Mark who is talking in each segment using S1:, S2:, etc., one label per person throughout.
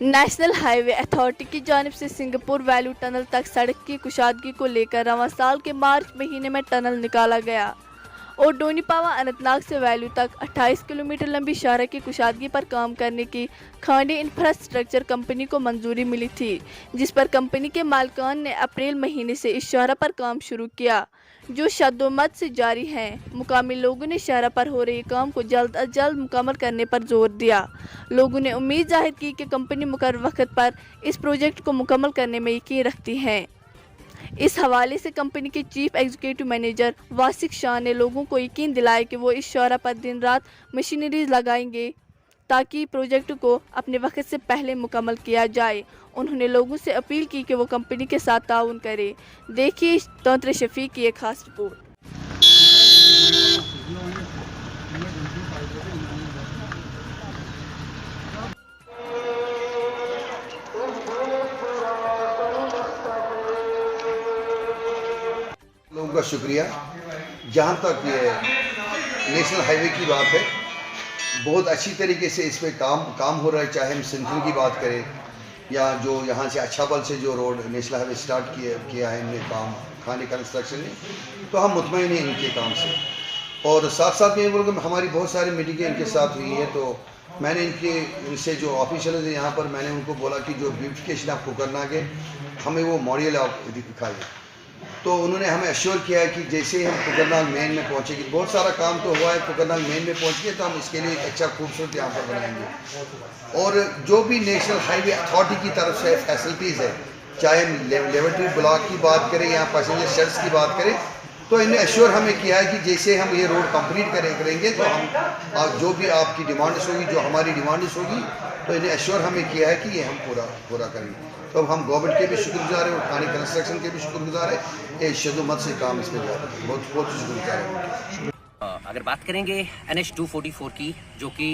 S1: National highway authority की जानिब से सिंगापुर वैल्यू टनल तक सड़क की कुशादगी को लेकर रवां साल के मार्च महीने में टनल निकाला गया और डोनीपावा अनंतनाग से वैल्यू तक 28 किलोमीटर लंबी शाहरा की कुशादगी पर काम करने की खांडी इंफ्रास्ट्रक्चर कंपनी को मंजूरी मिली थी, जिस पर कंपनी के मालिकान ने अप्रैल महीने से इस शाहरा पर काम शुरू किया, जो शद्दोमत से जारी है। मुकामी लोगों ने शाहरा पर हो रहे काम को जल्द अज जल्द मुकम्मल करने पर जोर दिया। लोगों ने उम्मीद जाहिर की कि कंपनी मुकर्रर वक्त पर इस प्रोजेक्ट को मुकम्मल करने में यकीन रखती है। इस हवाले से कंपनी के चीफ एग्जीक्यूटिव मैनेजर वासिक शाह ने लोगों को यकीन दिलाया कि वो इस शाहरा पर दिन रात मशीनरीज लगाएंगे ताकि प्रोजेक्ट को अपने वक्त से पहले मुकम्मल किया जाए। उन्होंने लोगों से अपील की कि वो कंपनी के साथ ताउन करें। देखिए तंत्र शफीक की एक खास रिपोर्ट।
S2: लोगों का शुक्रिया। जहाँ तक ये नेशनल हाईवे की बात है, बहुत अच्छी तरीके से इस पर काम हो रहा है। चाहे हम सिंथन की बात करें या जो यहाँ से अच्छाबल से जो रोड नेशनल हाईवे स्टार्ट किया है इनने काम खाने कंस्ट्रक्शन ने, तो हम मुतमईन हैं इनके काम से। और साथ साथ में बोल हमारी बहुत सारी मीटिंगें इनके साथ हुई हैं, तो मैंने इनसे जो ऑफिशियल है यहाँ पर मैंने उनको बोला कि जो ब्यूटिफिकेशन आपको करना है हमें वो मॉडल आप दिखाइए। तो उन्होंने हमें अश्योर किया है कि जैसे ही हम कुकरनाग मेन में पहुँचेंगे, बहुत सारा काम तो हुआ है, कुकरनाग मेन में पहुँच गए तो हम इसके लिए एक अच्छा खूबसूरत यहाँ पर बनाएंगे। और जो भी नेशनल हाईवे अथॉरिटी की तरफ से फैसिलिटीज़ है, चाहे हम लेवरेटरी ब्लॉक की बात करें या पैसेंजर शेड्स की बात करें, तो इन्हें अश्योर हमें किया है कि जैसे हम ये रोड कंप्लीट करेंगे तो हम जो भी आपकी डिमांड्स होगी, जो हमारी डिमांड्स होगी, तो इन्हें अश्योर हमें किया है कि ये हम पूरा करेंगे। तो हम गवर्नमेंट के भी शुक्रगुजार हैं और खानी कंस्ट्रक्शन के भी शुक्रगुजार हैं। ये शदुमत से काम इसमें जा रहा है, बहुत शुक्रगुजार है।
S3: अगर बात करेंगे NH 244 की, जो कि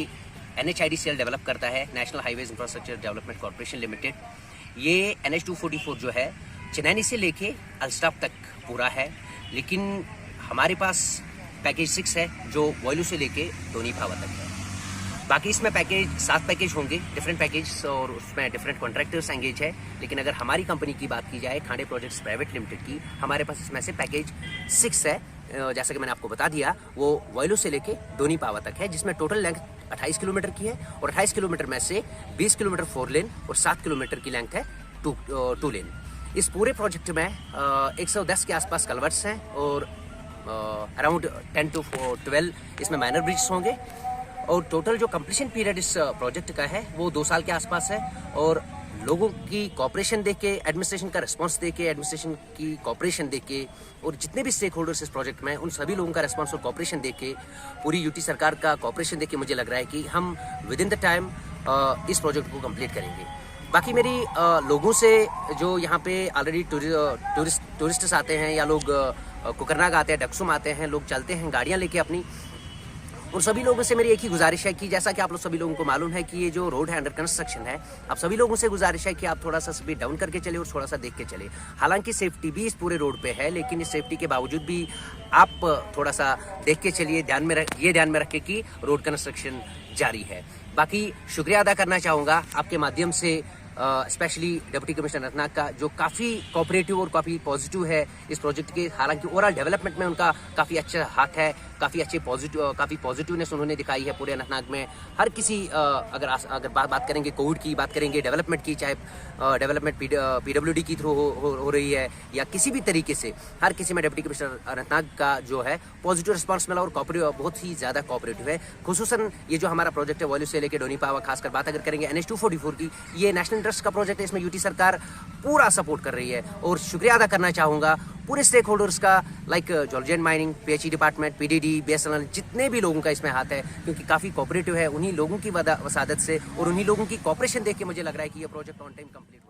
S3: NHIDCL डेवलप करता है, national highways infrastructure development corporation limited. ये NH 244 जो है चनैनी से लेके अल्स्टाफ तक पूरा है, लेकिन हमारे पास पैकेज 6 है जो वॉयलू से लेके डोनीपावा तक है। बाकी इसमें 7 पैकेज होंगे, डिफरेंट पैकेज, और उसमें डिफरेंट कॉन्ट्रैक्टर्स एंगेज है। लेकिन अगर हमारी कंपनी की बात की जाए, खांडे प्रोजेक्ट्स प्राइवेट लिमिटेड की, हमारे पास इसमें से पैकेज 6 है। जैसा कि मैंने आपको बता दिया, वो वॉयलू से लेके डोनीपावा तक है, जिसमें टोटल लेंथ 28 किलोमीटर की है। और 28 किलोमीटर में से 20 किलोमीटर 4 लेन और 7 किलोमीटर की लेंथ है 2 लेन। इस पूरे प्रोजेक्ट में 110 के आसपास कलवर्ट्स हैं और अराउंड 10 to 12 इसमें माइनर ब्रिजेस होंगे। और टोटल जो कंप्लीशन पीरियड इस प्रोजेक्ट का है वो 2 साल के आसपास है। और लोगों की कॉपरेशन देख के, एडमिनिस्ट्रेशन का रिस्पांस देख के, एडमिनिस्ट्रेशन की कॉपरेशन देख के, और जितने भी स्टेक होल्डर्स इस प्रोजेक्ट में, उन सभी लोगों का रिस्पांस और कॉपरेशन देख के, पूरी यूटी सरकार का कॉपरेशन देख के मुझे लग रहा है कि हम विद इन द टाइम इस प्रोजेक्ट को कंप्लीट करेंगे। बाकी मेरी लोगों से, जो यहाँ पे ऑलरेडी टूरिस्ट्स आते हैं या लोग कुकरनाग आते हैं, डक्सुम आते हैं, लोग चलते हैं गाड़ियाँ लेके अपनी, और सभी लोगों से मेरी एक ही गुजारिश है कि जैसा कि आप लोग सभी लोगों को मालूम है कि ये जो रोड है अंडर कंस्ट्रक्शन है, आप सभी लोगों से गुजारिश है कि आप थोड़ा सा स्पीड डाउन करके चले और थोड़ा सा देख के चले। हालांकि सेफ्टी भी इस पूरे रोड पे है, लेकिन इस सेफ्टी के बावजूद भी आप थोड़ा सा देख के चलिए, ध्यान में रखें कि रोड कंस्ट्रक्शन जारी है। बाकी शुक्रिया अदा करना चाहूँगा आपके माध्यम से स्पेशली डिप्टी कमिश्नर अनंतनाग का, जो काफ़ी कोऑपरेटिव और काफ़ी पॉजिटिव है इस प्रोजेक्ट के। हालांकि ओवरऑल डेवलपमेंट में उनका काफ़ी अच्छा हाथ है, काफ़ी पॉजिटिवनेस उन्होंने दिखाई है पूरे अनंतनाग में। हर किसी अगर बात करेंगे कोविड की, बात करेंगे डेवलपमेंट की, चाहे डेवलपमेंट PWD की थ्रू हो रही है या किसी भी तरीके से, हर किसी में डिप्टी कमिश्नर अनंतनाग का जो है पॉजिटिव रिस्पॉन्स मिला और बहुत ही ज़्यादा कोऑपरेटिव है। खुसूसन ये जो हमारा प्रोजेक्ट है वॉयलू से लेकर डोनीपावा, खासकर बात अगर करेंगे NH 244 की, ये नेशनल इंटरेस्ट का प्रोजेक्ट है, इसमें यूटी सरकार पूरा सपोर्ट कर रही है। और शुक्रिया अदा करना चाहूँगा पूरे स्टेक होल्डर्स का, like Georgia mining, PHE department, PDD, BSNL, जितने भी लोगों का इसमें हाथ है, क्योंकि काफ़ी कोऑपरेटिव है। उन्हीं लोगों की वसादत से और उन्हीं लोगों की कोऑपरेशन देख के मुझे लग रहा है कि ये प्रोजेक्ट ऑन टाइम कंप्लीट